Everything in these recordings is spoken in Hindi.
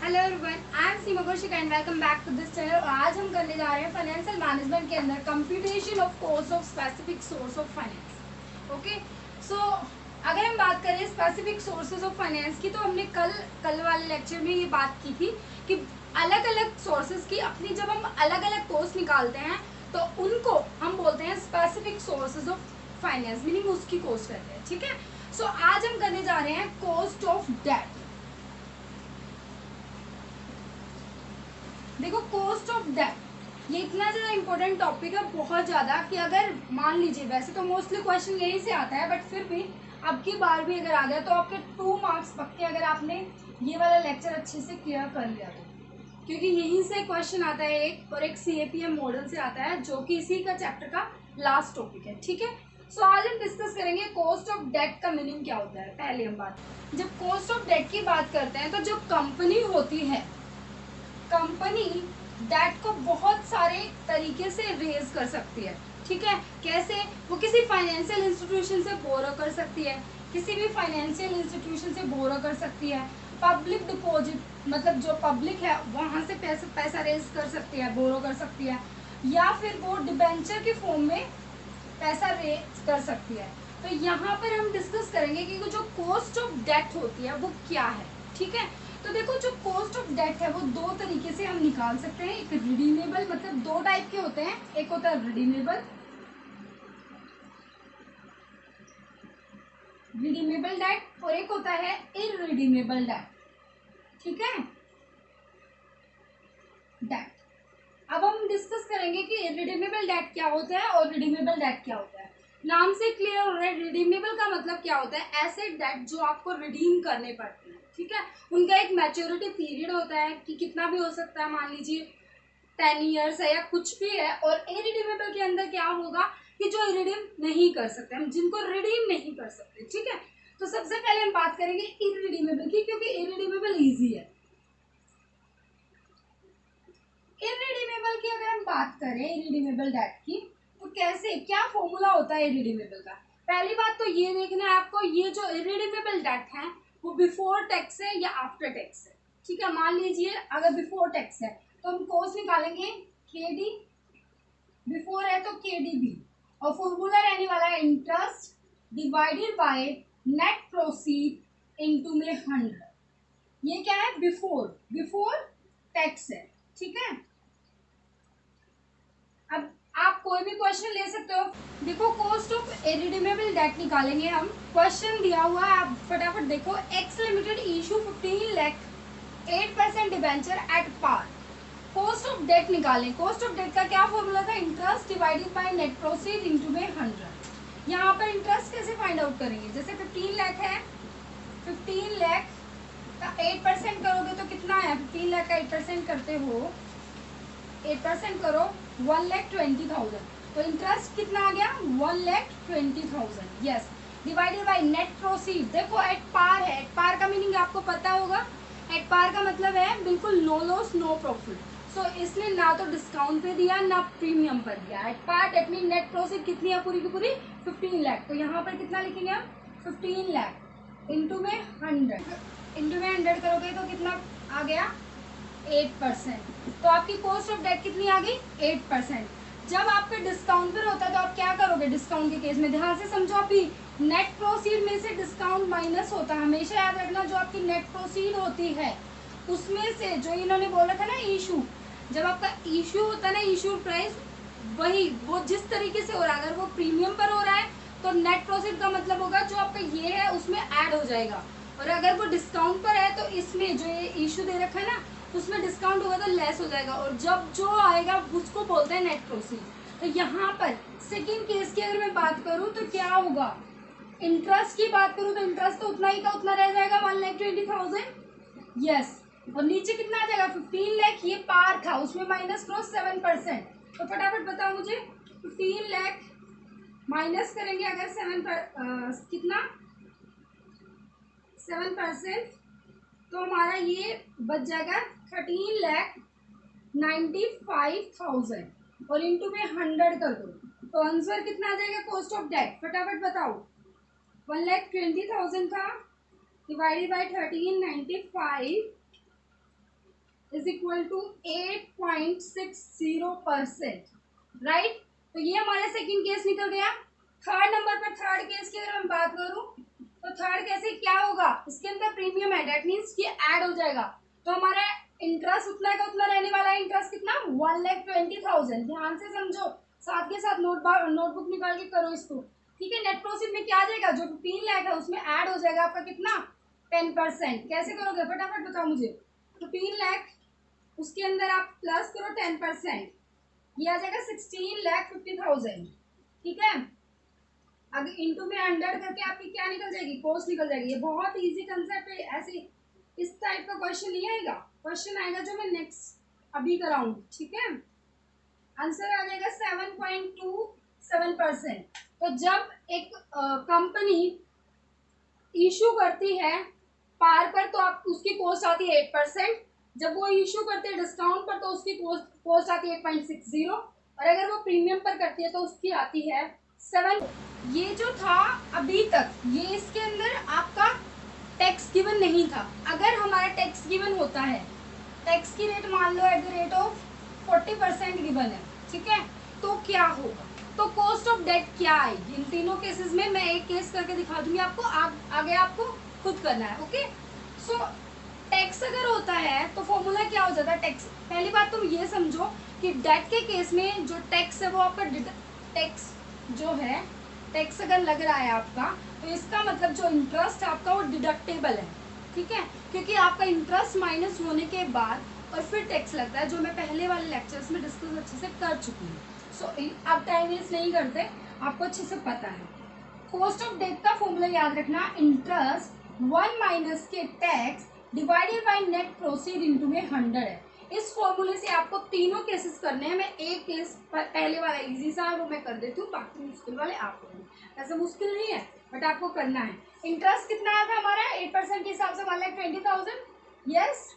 Hello everyone, I am Seema Kaushik and welcome back to this channel. और आज हम करने जा रहे हैं फाइनेंशियल मैनेजमेंट के अंदर computation of cost of specific source of finance. Okay, so अगर हम बात करें स्पेसिफिक सोर्सेज ऑफ फाइनेंस की, तो हमने कल वाले लेक्चर में ये बात की थी कि अलग अलग सोर्सेज की अपनी जब हम अलग अलग कॉस्ट निकालते हैं तो उनको हम बोलते हैं specific sources of finance, meaning उसकी कॉस्ट करते हैं। ठीक है, सो आज हम करने जा रहे हैं कॉस्ट ऑफ डेट। देखो, कॉस्ट ऑफ डेट ये इतना ज़्यादा इंपॉर्टेंट टॉपिक है, बहुत ज़्यादा, कि अगर मान लीजिए, वैसे तो मोस्टली क्वेश्चन यहीं से आता है, बट फिर भी अब की बार भी अगर आ गया तो आपके 2 मार्क्स पक्के, अगर आपने ये वाला लेक्चर अच्छे से क्लियर कर लिया तो, क्योंकि यहीं से क्वेश्चन आता है एक, और एक CAPM मॉडल से आता है, जो कि इसी का चैप्टर का लास्ट टॉपिक है। ठीक है, सो आज हम डिस्कस करेंगे कॉस्ट ऑफ डेट का मीनिंग क्या होता है। पहले हम बात, जब कॉस्ट ऑफ डेट की बात करते हैं तो जो कंपनी होती है, कंपनी डेट को बहुत सारे तरीके से रेज कर सकती है। ठीक है, कैसे? वो किसी फाइनेंशियल इंस्टीट्यूशन से बोरो कर सकती है, किसी भी फाइनेंशियल इंस्टीट्यूशन से बोरो कर सकती है, पब्लिक डिपॉजिट, मतलब जो पब्लिक है वहाँ से पैसा रेज कर सकती है, बोरो कर सकती है, या फिर वो डिबेंचर के फॉर्म में पैसा रेज कर सकती है। तो यहाँ पर हम डिस्कस करेंगे कि जो कॉस्ट ऑफ डेट होती है वो क्या है। ठीक है, तो देखो, जो कॉस्ट ऑफ डेट है वो 2 तरीके से हम निकाल सकते हैं। एक रिडीमेबल, मतलब 2 टाइप के होते हैं, एक होता है रिडीमेबल डेट और एक होता है इररिडीमेबल डेट। ठीक है, डेट। अब हम डिस्कस करेंगे कि रिडीमेबल डेट क्या होता है और रिडीमेबल डेट क्या होता है। नाम से क्लियर हो रहा है, रिडीमेबल का मतलब क्या होता है? ऐसे डेट जो आपको रिडीम करने पड़ते हैं। ठीक है, उनका एक मैच्योरिटी पीरियड होता है कि कितना भी हो सकता है, मान लीजिए 10 ईयर्स है या कुछ भी है। और इरिडीमेबल के अंदर क्या होगा कि जो रिडीम नहीं कर सकते, हम जिनको रिडीम नहीं कर सकते। ठीक है, तो सबसे पहले हम बात करेंगे इरिडीमेबल की, क्योंकि इरिडीमेबल ईजी है। इरिडीमेबल की अगर हम बात करें, इरिडीमेबल डेट की, तो कैसे, क्या फॉर्मूला होता है इरिडीमेबल का? पहली बात तो ये देखना है आपको, ये जो इरिडीमेबल डेट है वो बिफोर टैक्स है या आफ्टर टैक्स है। ठीक है, मान लीजिए अगर बिफोर टैक्स है तो हम कॉस्ट निकालेंगे KD, बिफोर है तो KDB, और फॉर्मूला रहने वाला है interest divided by net proceed into में 100। ये क्या है? बिफोर टैक्स है। ठीक है, अब आप कोई भी क्वेश्चन ले सकते हो। देखो, कॉस्ट ऑफ इरिडीमेबल डेट निकालेंगे हम। क्वेश्चन दिया हुआ है, आप फटाफट देखो। X limited issue 15 lakh 8% debenture at par. Cost of debt निकालें। कॉस्ट ऑफ डेट का क्या फॉर्मूला था? Interest divided by net proceed into में 100। यहाँ पर इंटरेस्ट कैसे फाइंड आउट करेंगे? जैसे 15 लाख है, 15 लाख का 8% करोगे तो कितना है? 15 लाख का 8% करते हो, 8% करो 1,20,000, तो इंटरेस्ट कितना आ गया? 1,20,000। Yes, divided by net proceed. देखो, एट पार है, एट पार का मीनिंग आपको पता होगा। एट पार का मतलब है बिल्कुल नो लॉस नो प्रॉफिट। सो इसने ना तो डिस्काउंट पे दिया ना प्रीमियम पर दिया। At par debt mean net proceed कितनी है? पूरी की पूरी 15 लाख। तो यहाँ पर कितना लिखेंगे हम? 15 लाख इंटू में 100, इंटू में 100 करोगे तो कितना आ गया? 8%। तो आपकी कॉस्ट ऑफ डेट कितनी आ गई? 8%। जब आपके डिस्काउंट पर होता है तो आप क्या करोगे? डिस्काउंट के केस में ध्यान से समझो, अभी नेट प्रोसीड में से डिस्काउंट माइनस होता है। हमेशा याद रखना, जो आपकी नेट प्रोसीड होती है उसमें से जो इन्होंने बोला था ना इशू, जब आपका इशू होता है ना, इशू प्राइस, वही वो जिस तरीके से हो रहा है, अगर वो प्रीमियम पर हो रहा है तो नेट प्रोसीड का मतलब होगा जो आपका ये है उसमें ऐड हो जाएगा, और अगर वो डिस्काउंट पर है तो इसमें जो ये इशू दे रखा है ना उसमें डिस्काउंट होगा तो लेस हो जाएगा, और जब जो आएगा उसको बोलते हैं नेट प्रोसीड। तो यहाँ पर सेकेंड केस की अगर मैं बात करूँ तो क्या होगा? इंटरेस्ट की बात करूँ तो इंटरेस्ट तो उतना ही का उतना रह जाएगा, 1,20,000। यस, और नीचे कितना आ जाएगा? 15 लाख। ये पार था, उसमें माइनस करो 7%। तो फटाफट बताओ मुझे, 15 लाख माइनस करेंगे अगर 7 पर कितना? 7%, तो हमारा ये बच जाएगा 13,95,000, और इंटू में 100 कर दो तो आंसर कितना आ जाएगा? कॉस्ट ऑफ डेट फटाफट बताओ। 1,20,000 था, divided by 13,95, is equal to 8.60%, right. तो ये हमारा सेकंड केस निकल गया। थर्ड नंबर पर थर्ड केस की अगर मैं बात करूं तो थर्ड केस क्या होगा, इसके अंदर प्रीमियम है, दैट मीन्स ये ऐड हो जाएगा। तो हमारा इंटरेस्ट उतना का उतना रहने वाला है। इंटरेस्ट कितना, 1,20,000। ध्यान से समझो, साथ के साथ नोटबुक निकाल के करो इसको, ठीक है। नेट प्रोसीड में क्या आ जाएगा, जो 15 लाख है उसमें ऐड हो जाएगा आपका कितना, 10%। कैसे करोगे फटाफट बताओ मुझे। 15 लाख, उसके अंदर आप प्लस करो 10%, ये आ जाएगा 16,50,000, ठीक है। अगर इंटू में 100 करके आपकी क्या निकल जाएगी, कॉस्ट निकल जाएगी। ये बहुत इजी कंसेप्ट है। ऐसे इस टाइप का क्वेश्चन नहीं आएगा, क्वेश्चन आएगा जो मैं नेक्स्ट अभी कराऊंगी, ठीक है। आंसर आ जाएगा 7.27%। तो जब एक कंपनी इशू करती है पार पर तो आप उसकी कॉस्ट आती है 8%। जब वो इशू करते हैं डिस्काउंट पर तो उसकी कॉस्ट आती है 8.60, और अगर वो प्रीमियम पर करती है तो उसकी आती है 7। ये जो था अभी तक, ये इसके अंदर आपका टैक्स गिवन नहीं था। अगर हमारा टैक्स गिवन होता है, टैक्स की रेट मान लो at the rate of 40% given है, ठीक है, तो क्या होगा, तो कॉस्ट ऑफ डेट क्या आएगी। इन तीनों केसेस में मैं एक केस करके दिखा दूंगी आपको, आगे आपको खुद करना है, ओके। सो टैक्स अगर होता है तो फॉर्मूला क्या हो जाता है टैक्स। पहली बात तुम ये समझो कि डेट के केस में जो टैक्स है वो आपका टैक्स जो है, टैक्स अगर लग रहा है आपका, तो इसका मतलब जो इंटरेस्ट है आपका वो डिडक्टेबल है, ठीक है, क्योंकि आपका इंटरेस्ट माइनस होने के बाद और फिर टैक्स लगता है, जो मैं पहले वाले लेक्चर्स में डिस्कस अच्छे से कर चुकी हूँ। सो अब टाइम वेस्ट नहीं करते, आपको अच्छे से पता है। कॉस्ट ऑफ डेट का फॉर्मूला याद रखना, इंटरेस्ट 1 माइनस के tax divided by net proceed into में 100 है। इस फॉर्मूले से आपको तीनों केसेस करने हैं। मैं एक केस पहले वाला इजी सा वो मैं कर देती हूँ, बाकी मुश्किल वाले आप करेंगे। ऐसा मुश्किल नहीं है बट आपको करना है। इंटरेस्ट कितना आया था हमारा 8% के हिसाब से 1,20,000, यस।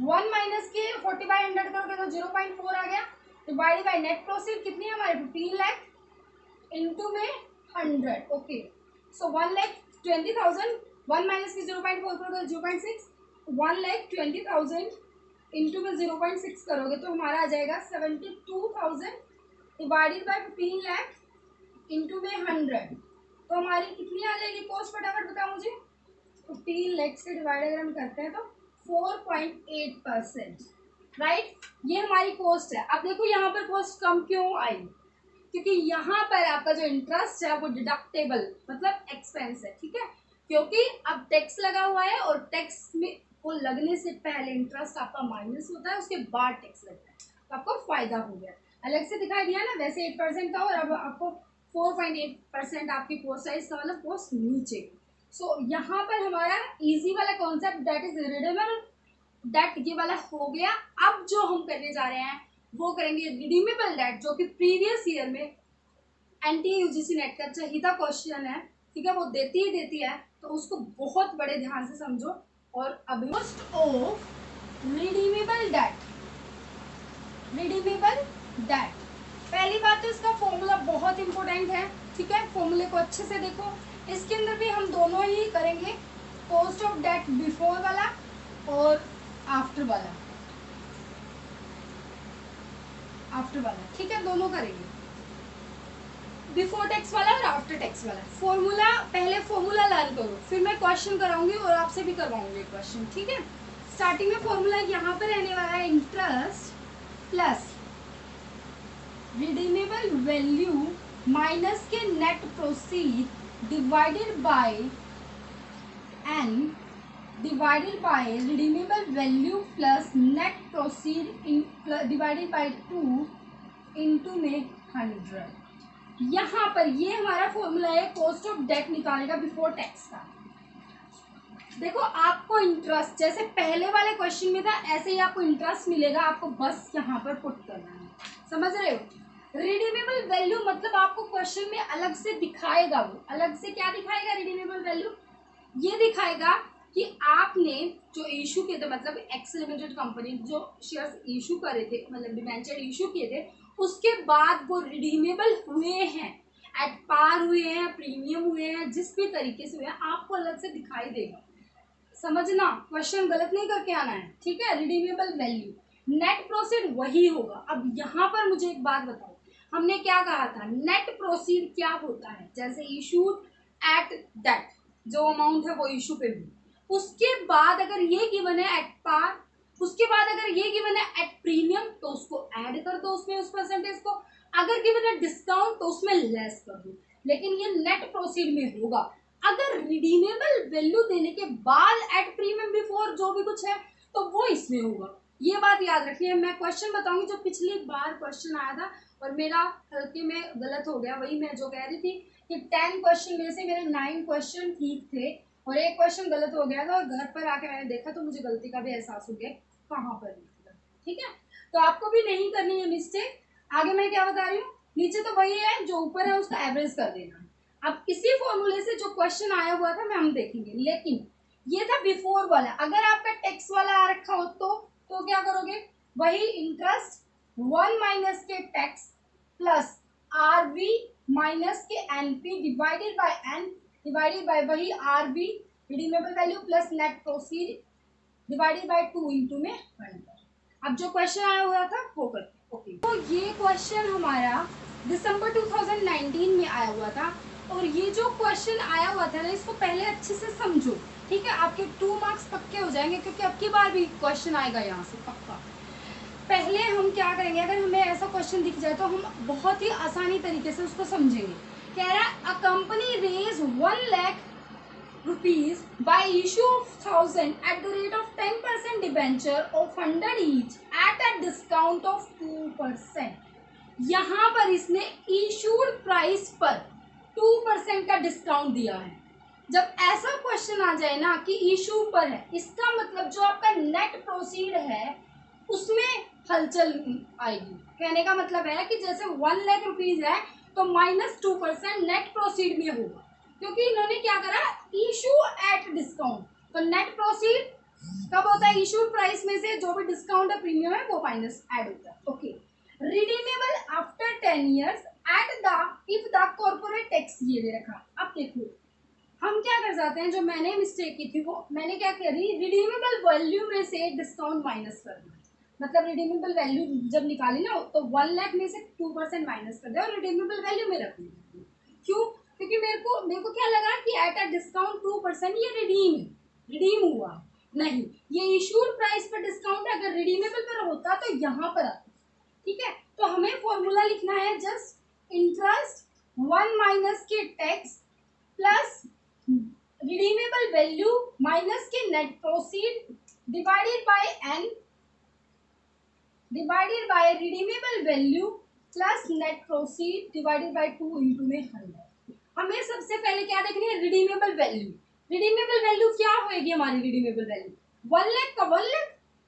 1 माइनस के 40/100 करोगे तो 0.4 आ गया, डिवाइडेड बाय नेट प्रोसीड कितनी है हमारे 15 लाख इंटू में 100, ओके। सो 1,20,000, 1 माइनस की 0.4 करोगे 0.6, 1,20,000 इंटू में 0.6 करोगे तो हमारा आ जाएगा 72,000 डिवाइडेड बाय 15 लाख इंटू में 100। तो हमारी कितनी आ जाएगी कॉस्ट, फटाफट बताओ मुझे। 15 लाख से डिवाइड अगर हम करते हैं तो 4.8%, राइट। ये हमारी कॉस्ट है। अब देखो यहाँ पर कॉस्ट कम क्यों आई, क्योंकि यहाँ पर आपका जो इंटरेस्ट है वो डिडक्टेबल मतलब एक्सपेंस है, ठीक है। क्योंकि अब टैक्स लगा हुआ है और टैक्स में को लगने से पहले इंटरेस्ट आपका माइनस होता है, उसके बाद टैक्स लगता है, तो आपको फायदा हो गया। अलग से दिखाई दिया ना, वैसे 8% था और अब आपको 4.8% आपकी कॉस्ट है, इसका मतलब कॉस्ट नीचे। सो यहाँ पर हमारा इजी वाला concept that is redeemable debt ये वाला हो गया। अब जो हम करने जा रहे हैं वो करेंगे रिडीमेबल डेट, जो कि प्रीवियस ईयर में एनटीए यूजीसी नेट का चाहिए क्वेश्चन है, ठीक है, वो देती है, तो उसको बहुत बड़े ध्यान से समझो। और अभी cost of redeemable debt, redeemable debt पहली बात तो इसका फॉर्मूला बहुत इंपॉर्टेंट है, ठीक है। फॉर्मूले को अच्छे से देखो, इसके अंदर भी हम दोनों ही करेंगे, कॉस्ट ऑफ डेट बिफोर वाला और आफ्टर वाला, ठीक है, दोनों करेंगे, बिफोर टैक्स वाला और आफ्टर टैक्स वाला। फॉर्मूला पहले फॉर्मूला लर्न करो, फिर मैं क्वेश्चन कराऊंगी और आपसे भी करवाऊंगी क्वेश्चन, ठीक है। स्टार्टिंग में फॉर्मूला यहाँ पर रहने वाला है interest plus redeemable value minus के net proceed divided by N divided by redeemable value plus net proceed divided by 2 into में 100। यहाँ पर ये हमारा फॉर्मूला है कॉस्ट ऑफ डेट निकालने का बिफोर टैक्स का। देखो आपको इंटरेस्ट जैसे पहले वाले क्वेश्चन में था ऐसे ही आपको इंटरेस्ट मिलेगा, आपको बस यहाँ पर पुट करना है, समझ रहे हो। रिडीमेबल वैल्यू मतलब आपको क्वेश्चन में अलग से दिखाएगा, वो अलग से क्या दिखाएगा, रिडीमेबल वैल्यू ये दिखाएगा कि आपने जो इशू किए थे, मतलब एक्स लिमिटेड कंपनी जो शेयर्स इशू करे थे, मतलब डिबेंचर इशू किए थे, उसके बाद वो रिडीमेबल हुए हैं, एट पार हुए हैं, प्रीमियम हुए हैं, जिस भी तरीके से हुए हैं आपको अलग से दिखाई देगा। समझना, क्वेश्चन गलत नहीं करके आना है, ठीक है। रिडीमेबल वैल्यू, नेट प्रोसीड वही होगा। अब यहाँ पर मुझे एक बात बताओ, हमने क्या कहा था, नेट प्रोसीड क्या होता है, जैसे इशूड एट दैट, जो अमाउंट है वो इशू पे भी, उसके बाद अगर ये गिवन है एट पार, उसके बाद अगर ये गिवन है एट प्रीमियम तो उसको ऐड कर दो उसमें, उस परसेंटेज को, अगर गिवन है डिस्काउंट तो उसमें लेस कर दो, लेकिन ये नेट प्रोसीड में होगा। अगर रिडीमेबल वैल्यू देने के बाद एट प्रीमियम बिफोर जो भी कुछ है तो वो इसमें होगा, ये बात याद रखनी है। मैं क्वेश्चन बताऊंगी, जो पिछली बार क्वेश्चन आया था और मेरा हल्के में गलत हो गया, वही मैं जो कह रही थी कि 10 क्वेश्चन में से मेरे 9 क्वेश्चन ठीक थे और एक क्वेश्चन गलत हो गया था, और घर पर आके मैंने देखा तो मुझे गलती का भी एहसास हो गया कहाँ पर, ठीक है। तो आपको भी नहीं करनी है मिस्टेक। आगे मैं क्या बता रही हूँ, नीचे तो वही है, जो ऊपर है उसका एवरेज कर देना। अब इसी फॉर्मूले से जो क्वेश्चन आया हुआ था मैं हम देखेंगे, लेकिन ये था बिफोर वाला। अगर आपका टैक्स वाला आ रखा हो तो क्या करोगे, वही इंटरेस्ट 1 माइनस के टैक्स प्लस आरबी माइनस के NP divided by N divided by वही RV redeemable value plus net proceed divided by 2 into में 100। अब जो क्वेश्चन आया हुआ था वो करते, ओके। तो ये क्वेश्चन हमारा दिसंबर 2019 में आया हुआ था, और ये जो क्वेश्चन आया हुआ था ना, इसको पहले अच्छे से समझो, ठीक है। आपके 2 मार्क्स पक्के हो जाएंगे, क्योंकि अब की बार भी क्वेश्चन आएगा यहाँ से पक्का। पहले हम क्या करेंगे, अगर हमें ऐसा क्वेश्चन दिख जाए तो हम बहुत ही आसानी तरीके से उसको समझेंगे। कह रहा है a company raise 1 lakh rupees by issue of 1000 at the rate of 10% debenture of 100 each at a discount of 2%। यहाँ पर इसने issued प्राइस पर 2% का डिस्काउंट दिया है। जब ऐसा क्वेश्चन आ जाए ना कि इशू पर है, इसका मतलब जो आपका नेट प्रोसीड है उसमें हलचल आएगी। कहने का मतलब है कि जैसे 1 लाख रुपीज है तो -2% नेट प्रोसीड में होगा, क्योंकि इन्होंने क्या करा, इशू एट डिस्काउंट। तो नेट प्रोसीड कब होता है, इशू प्राइस में से जो भी डिस्काउंट है प्रीमियम है वो माइनस ऐड होता है, okay. Redeemable after 10 years at the if the corporate tax, ये दे रखा। अब देखो हम क्या कर जाते हैं, जो मैंने मिस्टेक की थी वो मैंने क्या करी, रिडीमेबल वैल्यू में से डिस्काउंट माइनस कर दिया। मतलब रिडीमेबल वैल्यू जब निकाली ना तो 1 लाख में से 2% माइनस कर दिया और रिडीमेबल वैल्यू में रख दिया। क्यों, क्योंकि मेरे को क्या लगा कि एट अ डिस्काउंट 2% ये रिडीम हुआ, नहीं, ये इशूड प्राइस पर डिस्काउंट है। अगर रिडीमेबल पर होता तो यहाँ पर आता, ठीक है। तो हमें फॉर्मूला लिखना है जस्ट इंटरेस्ट 1 माइनस के tax plus redeemable value minus के net proceed divided by N divided by redeemable value plus net proceed divided by 2 into में 100। हमें सबसे पहले क्या देखनी है, रिडीमेबल वैल्यू। रिडीमेबल वैल्यू क्या होगी हमारी, रिडीमेबल वैल्यू 1 लाख का 1 लाख,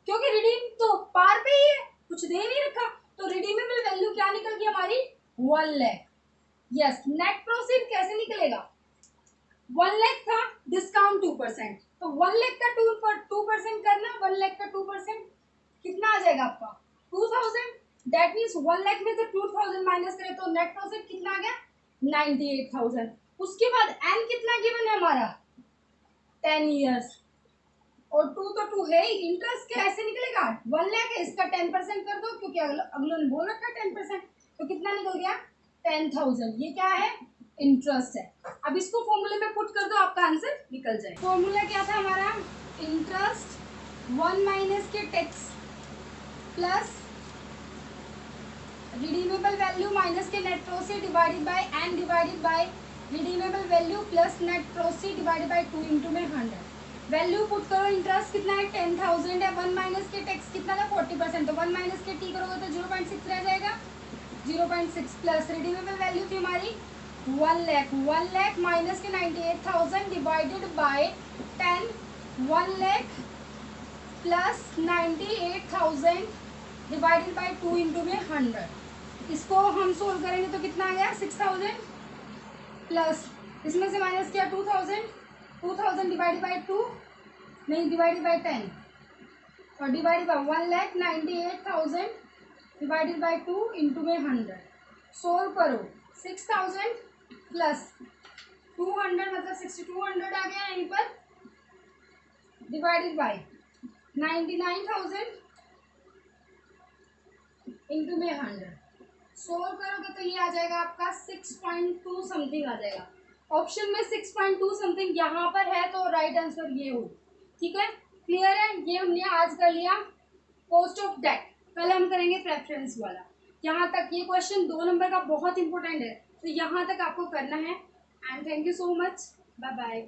क्योंकि रिडीम तो पार पे ही है, कुछ दे नहीं रखा, तो रिडीमेबल वैल्यू क्या निकल गई हमारी 1 लाख। यस, नेट प्रोसीड कैसे निकलेगा, 1 लाख था, डिस्काउंट 2%, तो 1 लाख का 2% करना, 1 लाख का 2% कितना आ जाएगा आपका 2000। दैट मीन्स 1 लाख में से 2000 माइनस करें तो नेट प्रॉफिट कितना आ गया 98,000। उसके बाद एन कितना गिवन है हमारा 10 इयर्स, और 2 तो 2 है ही, इंटरेस्ट कैसे निकलेगा 1 लाख है, इसका 10% कर दो, क्योंकि अगले ने बोल रखा 10%, तो कितना निकल गया 10,000। ये क्या है, इंटरेस्ट है। अब इसको फॉर्मूले में पुट कर दो, आपका आंसर निकल जाए। फॉर्मूला क्या था हमारा, इंटरेस्ट 1 माइनस के tax plus redeemable value minus के net proceed divided by N divided by redeemable value plus net proceed divided by 2 into में 100। वैल्यू पुट करो, इंटरेस्ट कितना है 10,000 है, 1 माइनस के टैक्स कितना था 40%, तो 1 माइनस के टी करोगे तो 0.6 रह जाएगा, 0.6 प्लस रिडीमेबल वैल्यू थी हमारी 1 लाख माइनस के 98,000 divided by 10, 1 lakh plus 98,000 divided by 2 into में 100। इसको हम सोल्व करेंगे तो कितना आ गया 6,000 प्लस इसमें से माइनस किया 2,000 डिवाइडेड बाय 2 नहीं डिवाइडेड बाय 10 और divided by 1,98,000 divided by 2 into में 100। सोल्व करो 6,000 प्लस 200 मतलब 6,200 आ गया यहीं पर डिवाइडेड बाय 99,000 इंटू में 100 सोल्व करोगे तो ये आ जाएगा आपका 6.2 समथिंग आ जाएगा। ऑप्शन में 6.2 समथिंग यहाँ पर है तो राइट आंसर ये हो। ठीक है, क्लियर है। ये हमने आज कर लिया कॉस्ट ऑफ डेट, कल हम करेंगे प्रेफरेंस वाला। यहाँ तक ये क्वेश्चन 2 नंबर का बहुत इंपॉर्टेंट है, तो यहाँ तक आपको करना है। And thank you so much, bye bye.